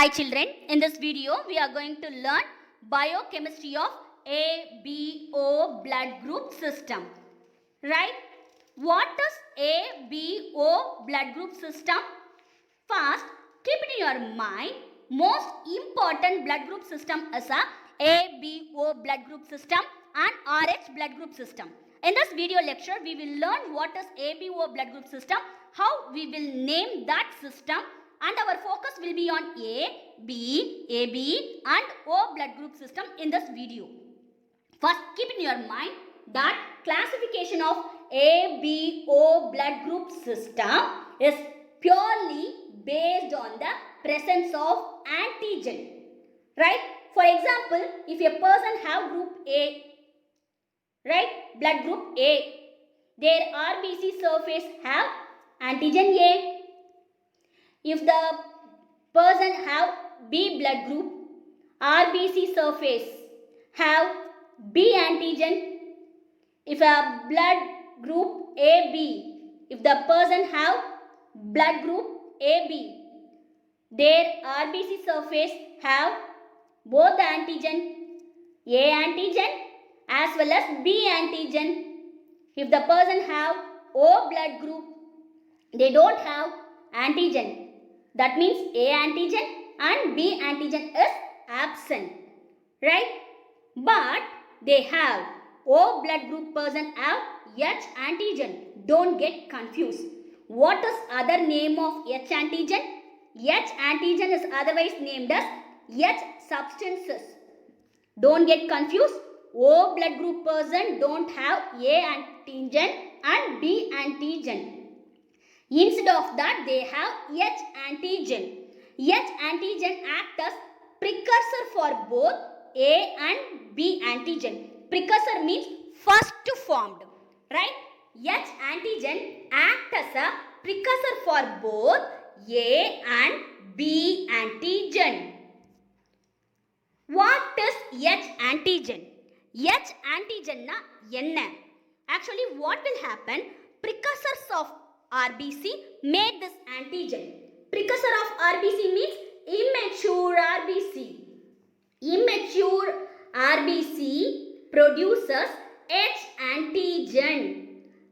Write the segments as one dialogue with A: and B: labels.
A: Hi children, in this video we are going to learn biochemistry of ABO blood group system. Right? What is ABO blood group system? First, keep it in your mind, most important blood group system is a ABO blood group system and RH blood group system. In this video lecture, we will learn what is ABO blood group system, how we will name that system, and our focus will be on A, B, AB and O blood group system in this video. First, keep in your mind that classification of ABO blood group system is purely based on the presence of antigen. Right? For example, if a person have group A, right, blood group A, their RBC surface have antigen A. If the person have B blood group, RBC surface have B antigen. If a blood group AB, if the person have blood group AB, their RBC surface have both antigen, A antigen as well as B antigen. If the person have O blood group, they don't have antigen. That means A antigen and B antigen is absent. Right? But they have O blood group person have H antigen. Don't get confused. What is other name of H antigen? H antigen is otherwise named as H substances. Don't get confused. O blood group person don't have A antigen and B antigen. Instead of that, they have H antigen. H antigen acts as precursor for both A and B antigen. Precursor means first formed. Right? H antigen acts as a precursor for both A and B antigen. What is H antigen? H antigen na enna? Actually, what will happen? Precursors of RBC made this antigen. Precursor of RBC means immature RBC. Immature RBC produces H antigen.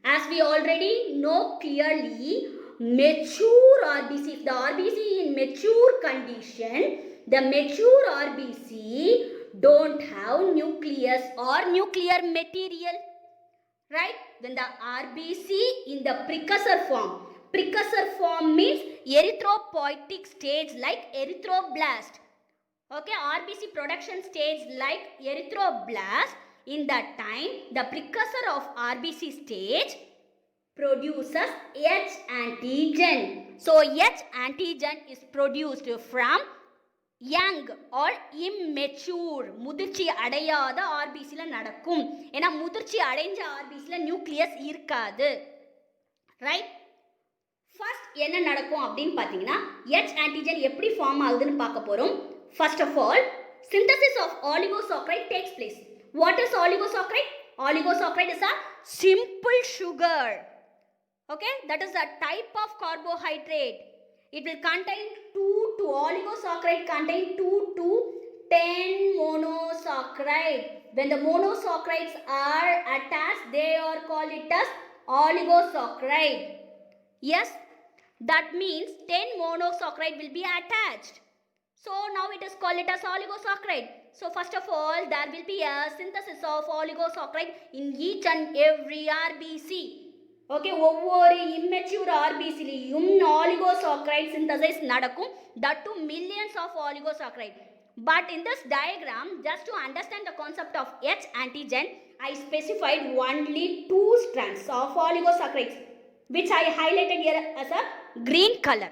A: As we already know clearly, mature RBC, if the RBC in mature condition, the mature RBC don't have nucleus or nuclear material. Right? When the RBC in the precursor form means erythropoietic stage like erythroblast. Okay, RBC production stage like erythroblast. In that time, the precursor of RBC stage produces H antigen. So, H antigen is produced from young or immature முதிர்ச்சி அடையாத ஆர்பிசில நடக்கும். ஏன்னா முதிர்ச்சி அடைஞ்ச ஆர்பிசில nucleus இருக்காது. Right? First என்ன நடக்கும் அப்படின்னு பார்த்தீங்கன்னா H antigen எப்படி ஃபார்ம் ஆகுதுன்னு பார்க்க போறோம். First of all, synthesis of oligosaccharide takes place. What is oligosaccharide? Oligosaccharide is a simple sugar. Okay, that is a type of carbohydrate. It will contain 2 oligosaccharide contain 2 to 10 monosaccharide. When the monosaccharides are attached, they are called it as oligosaccharide. Yes, that means 10 monosaccharide will be attached. So now it is called it as oligosaccharide. So first of all, there will be a synthesis of oligosaccharide in each and every RBC. Okay, ஒவ்வொரு immature RBCலையும் oligosaccharide synthesis நடக்கும். That too millions of oligosaccharide. But in this diagram, just to understand the concept of H antigen, I specified only 2 strands of oligosaccharides, which I highlighted here as a green color.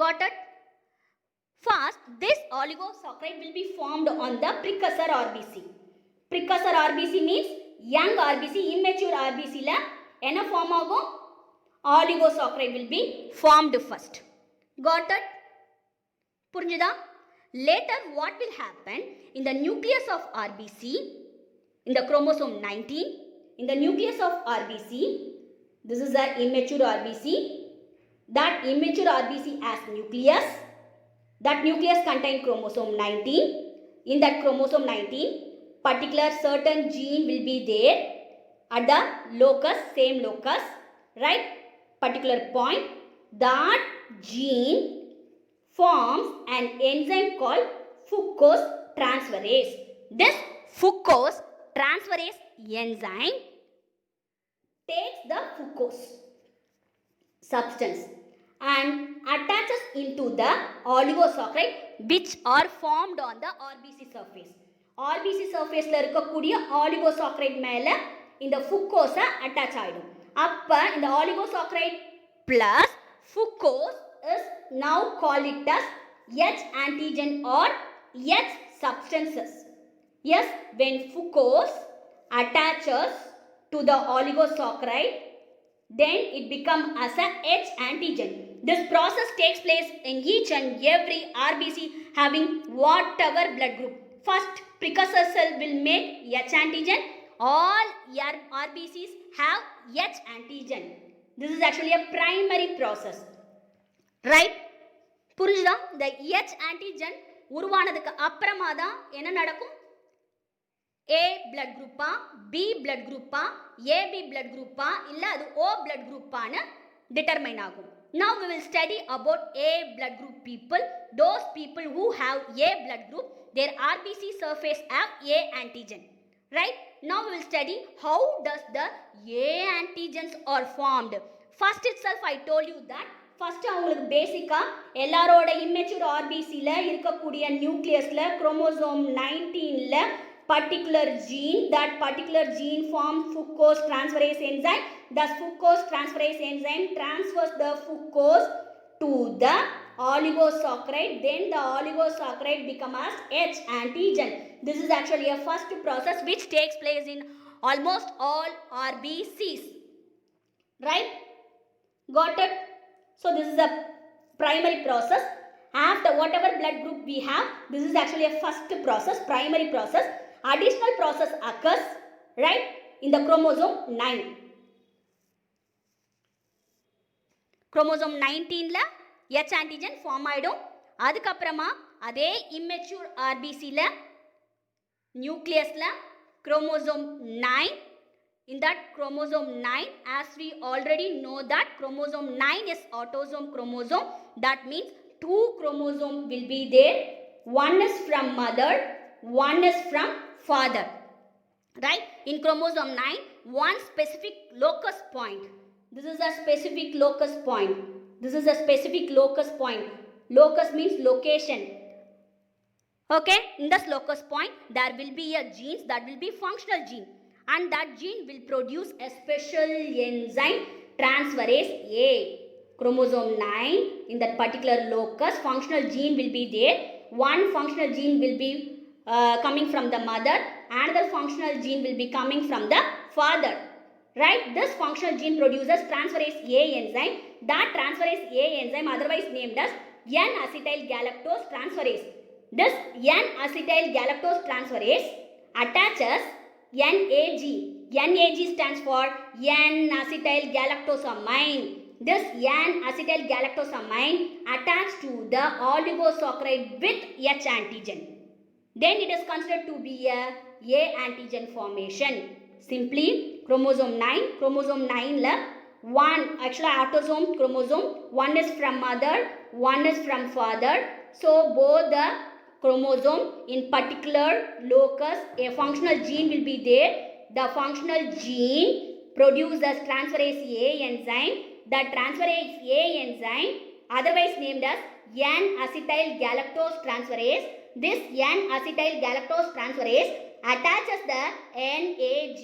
A: Got it? First, this oligosaccharide will be formed on the precursor RBC. Precursor RBC means young RBC, immature RBC la என்ன form ஆகும்? Oligosaccharide will be formed first. Got it? புரிஞ்சுதா? Later what will happen? In the nucleus of RBC, in the chromosome 19, in the nucleus of RBC, this is the immature RBC. That immature RBC has nucleus. That nucleus contains chromosome 19. In that chromosome 19, particular certain gene will be there at the locus, same locus, right? Particular point. That gene forms an enzyme called fructose transferase. This fructose transferase enzyme takes the fructose substance and attaches into the oligosaccharide which are formed on the RBC surface. RBC surface la irukkudiya oligosaccharide mele இந்த fructose attach ஆயிடும். அப்ப இந்த oligosaccharide plus fructose is now called it as H antigen or H substances. Yes, when fructose attaches to the oligosaccharide, then it becomes as a H antigen. This process takes place in each and every RBC having whatever blood group. First, precursor cell will make H antigen. All RBCs have H antigen. This is actually a primary process. Right? புரிஞ்சுதா? இந்த H antigen உருவானதுக்கு அப்புறமா தான் என்ன நடக்கும்? A blood group, B blood group, AB blood group, இல்ல அது O blood group ஆனு determine ஆகும். Now we will study about A blood group people. Those people who have A blood group, their RBC surface have A antigen. Right? Now we will study how does the A antigens are formed. First itself I told you that first அவங்களுக்கு பேசிக்காக எல்லாரோட immature ஆர்பிசியில் இருக்கக்கூடிய நியூக்ளியஸில் chromosome 19ல particular gene, that particular gene forms fructose transferase enzyme. Thus fructose transferase enzyme transfers the fructose to the oligosaccharide. Then the oligosaccharide becomes as H antigen. This is actually a first process which takes place in almost all RBCs. Right? Got it? So this is a primary process. After whatever blood group we have, this is actually a first process, primary process. Additional process occurs, right, in the chromosome 9. Chromosome 19ல H antigen form ஆயிடும். அதுக்கு அப்புறமா அதே immature RBCல nucleusல chromosome 9. In that chromosome 9, as we already know that chromosome 9 is autosome chromosome. That means 2 chromosomes will be there. One is from mother, one is from father. Right? In chromosome 9, one specific locus point. This is a specific locus point. This is a specific locus point. Locus means location. Okay? In this locus point, there will be a gene that will be functional gene. And that gene will produce a special enzyme transferase A. Chromosome 9, in that particular locus, functional gene will be there. One functional gene will be coming from the mother, another functional gene will be coming from the father. Right? This functional gene produces transferase A enzyme. That transferase A enzyme, otherwise named as N-acetyl galactose transferase. This N-acetyl galactose transferase attaches NAG. NAG stands for N-acetyl galactosamine. This N-acetyl galactosamine attached to the oligosaccharide with H antigen. Then it is considered to be a antigen formation. Simply chromosome 9 la one actually autosome chromosome, one is from mother, one is from father. So both the chromosome in particular locus, a functional gene will be there. The functional gene produces transferase A enzyme. The transferase A enzyme, otherwise named as N-acetyl galactose transferase. This N-acetyl galactose transferase attaches the NAG,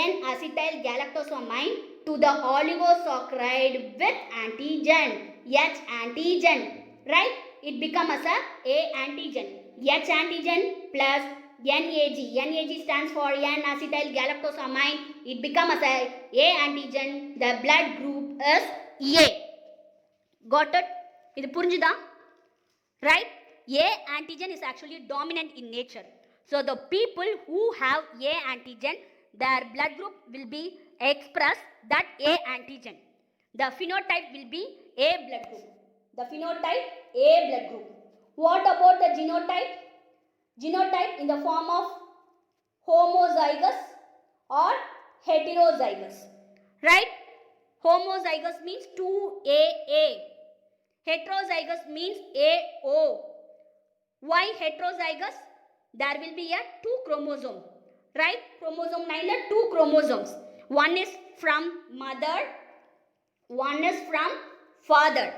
A: N-acetyl galactosamine, to the oligosaccharide with antigen, H antigen. Right? It becomes as a antigen. H antigen plus NAG. NAG stands for N-acetyl galactosamine. It becomes as a antigen. The blood group is A. Got it? இது புரிஞ்சுதா? Right? A antigen is actually dominant in nature. So the people who have A antigen, their blood group will be express that A antigen. The phenotype will be A blood group. The phenotype A blood group. What about the genotype? Genotype in the form of homozygous or heterozygous, right? Homozygous means 2AA. Heterozygous means AO. Why heterozygous? There will be a 2 chromosome, right? Chromosome 9 are 2 chromosomes. One is from mother, one is from father.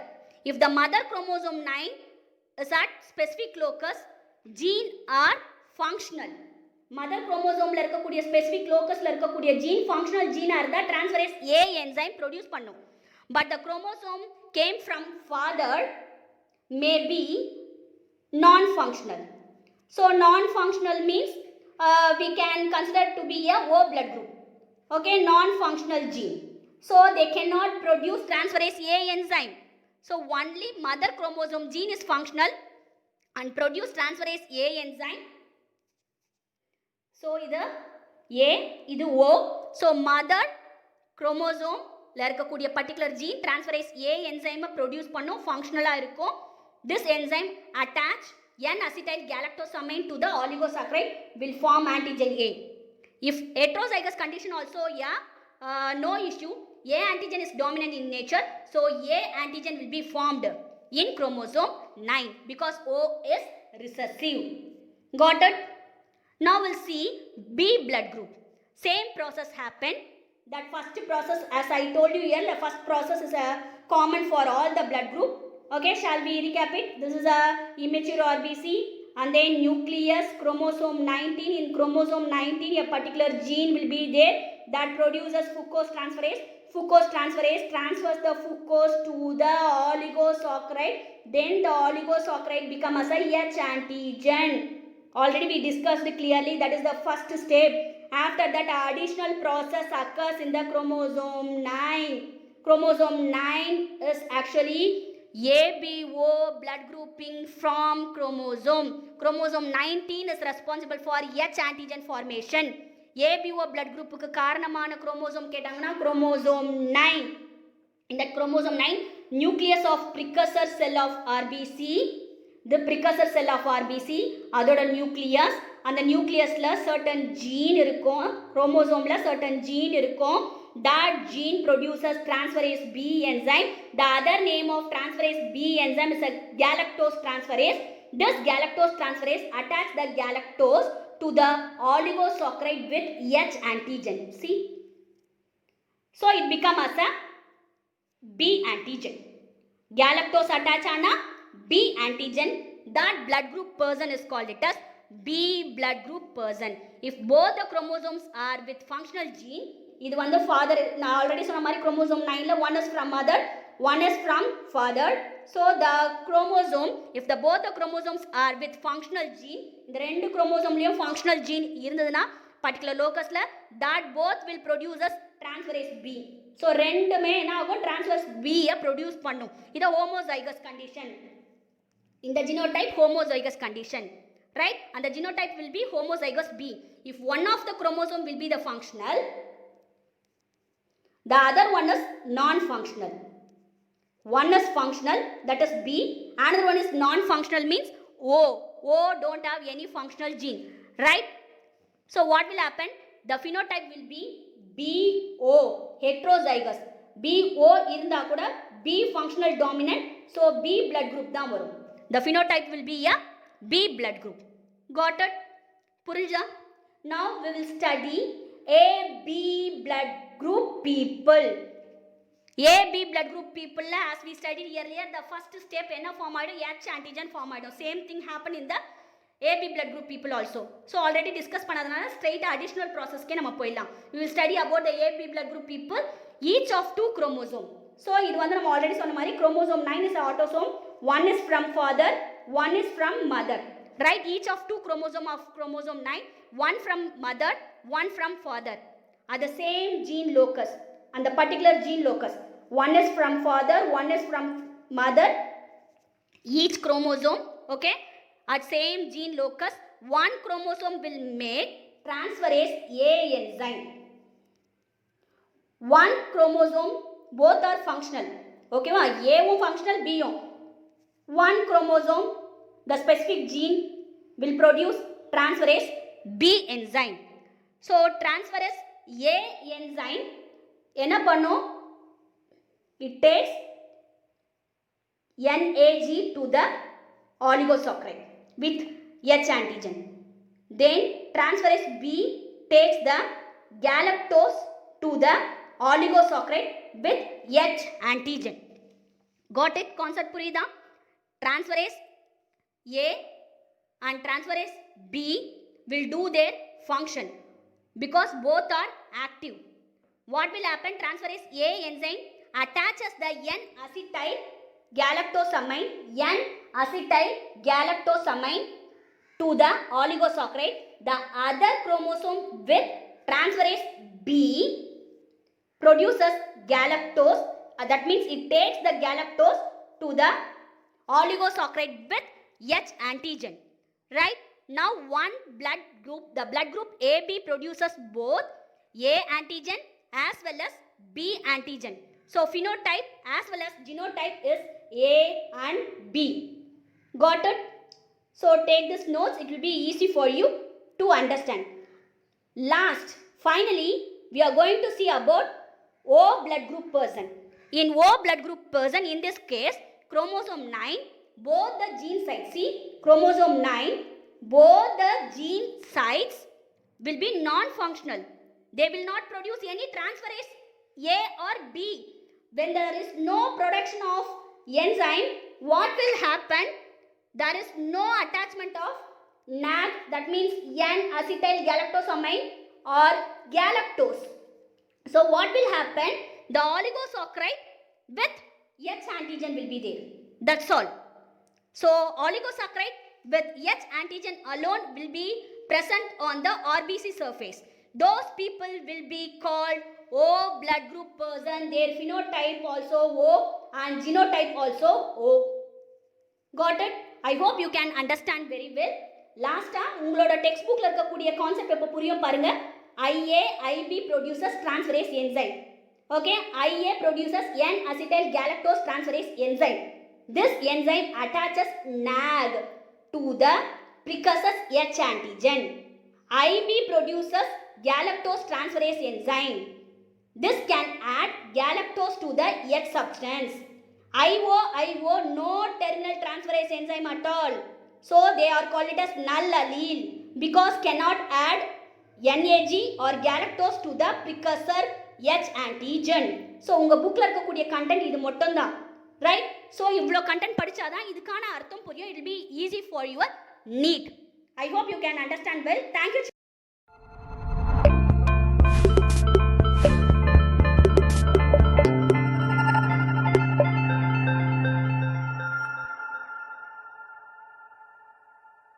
A: If the mother chromosome 9 is at specific locus, gene are functional. Mother chromosome la irukக்கூடிய specific locus la irukக்கூடிய gene functional gene இருந்தா transferase A enzyme produce பண்ணும். But the chromosome came from father may be non-functional. So non-functional means we can consider to be a O blood group. Okay, non-functional gene. So they cannot produce transferase A enzyme. So only mother chromosome gene is functional and produce transferase A enzyme. So இது A, இது O. So mother chromosome la இருக்கக்கூடிய particular gene transferase A enzyme produce பண்ணும், functional இருக்கும். This enzyme attach N-acetyl galactosamine to the oligosaccharide will form antigen A. If heterozygous condition also, no issue. A antigen is dominant in nature, so A antigen will be formed in chromosome 9 because O is recessive. Got it? Now we'll see B blood group. Same process happened. That first process, as I told you here, the first process is common for all the blood group. Okay, shall we recap it? This is a immature RBC and then nucleus, chromosome 19. In chromosome 19, a particular gene will be there that produces fucose transferase. Fucose transferase transfers the fucose to the oligosaccharide. Then the oligosaccharide becomes a H antigen. Already we discussed clearly, that is the first step. After that, additional process occurs in the chromosome 9. Chromosome 9 is actually ABO blood grouping from chromosome. Chromosome 19 is responsible for H antigen formation. ABO blood group க்கு காரணமான chromosome கேட்டாங்கன்னா chromosome 9. In that chromosome 9, nucleus of precursor cell of RBC, the precursor cell of RBC, அதோட nucleus, அந்த nucleusல certain gene இருக்கும், chromosomeல certain gene இருக்கும். That gene produces transferase B enzyme. The other name of transferase B enzyme is a galactose transferase. This galactose transferase attaches the galactose to the oligosaccharide with H antigen. See? So it becomes as a B antigen. Galactose attach ana B antigen. That blood group person is called it as B blood group person. If both the chromosomes are with functional gene, இது வந்து father, நான் already சொன்ன மாதிரி chromosome 9ல one is from mother, one is from father. So the chromosome, if the both the chromosomes are with functional gene, இந்த ரெண்டு chromosomeலயும் functional gene இருந்ததுன்னா particular locusல, that both will produce as transferase B. So ரெண்டுமே என்ன ஆகும், transferase B produce பண்ணும். இது homozygous condition. In the genotype homozygous condition, right? And the genotype will be homozygous B. If one of the chromosome will be the functional, the other one is non-functional. One is functional, that is B. Another one is non-functional, means O. O don't have any functional gene, right? So what will happen? The phenotype will be BO, heterozygous. BO இருந்தா கூட B functional dominant, so B blood group தான் வரும். The phenotype will be a B blood group. Got it? புரிஞ்சா? Now we will study AB blood group people. AB blood group people, as we studied earlier, the first step enna form ஆயிடும், H antigen form ஆயிடும். Same thing happen in the AB blood group people also. So already discuss பண்ணதுனால straight additional process K நம்ம போயிடலாம். We will study about the AB blood group people, each of 2 chromosome. So இது வந்து நம்ம already சொன்ன மாதிரி chromosome 9 is autosome, one is from father, one is from mother. Right, each of 2 chromosome of chromosome 9, one from mother, one from father, are the same gene locus and the particular gene locus. One is from father, one is from mother. Each chromosome, okay, at same gene locus, one chromosome will make transferase A enzyme. One chromosome, both are functional. Okay, A functional, B. One chromosome the specific gene will produce transferase B enzyme. So transferase A enzyme என்ன பண்ணும்? It takes NAG to the oligosaccharide with H antigen. Then transferase B takes the galactose to the oligosaccharide with H antigen. Got it? Concept புரியுதா? Transferase A and transferase B will do their function because both are active. What will happen? Transferase A enzyme attaches the N-acetyl galactosamine to the oligosaccharide. The other chromosome with transferase B produces galactose. That means it takes the galactose to the oligosaccharide with H antigen. Right? Now one blood group, the blood group AB produces both A antigen as well as B antigen. So phenotype as well as genotype is A and B. Got it? So take this notes, it will be easy for you to understand. Last, finally, we are going to see about O blood group person. In O blood group person, in this case, chromosome 9, both the gene sites, see, chromosome 9, both the gene sites will be non-functional. They will not produce any transferase A or B. When there is no production of enzyme, what will happen? There is no attachment of NAG, that means N-acetyl galactosamine or galactose. So what will happen? The oligosaccharide with H antigen will be there. That's all. So oligosaccharide with H antigen alone will be present on the RBC surface. Those people will be called O blood group person. Their phenotype also O and genotype also O. Got it? I hope you can understand very well. Last உங்களோட text புக்ல இருக்கக்கூடிய concept எப்போ புரியும் பாருங்க. IB produces transferase enzyme. Okay, IA produces N-acetyl galactose transferase enzyme. This enzyme attaches NAG to the precursor H antigen. IB produces galactose transferase enzyme. This can add galactose to the H substance. IO, no terminal transferase enzyme at all. So they are called it as null allele because cannot add NAG or galactose to the precursor H antigen. So உங்க புக்ல இருக்கக்கூடிய content இது மட்டும் தான். Right? So இவ்வளோ content படிச்சாதான் இதுக்கான அர்த்தம் புரியும். It will be easy for your NEET. I hope you can understand well. Thank you.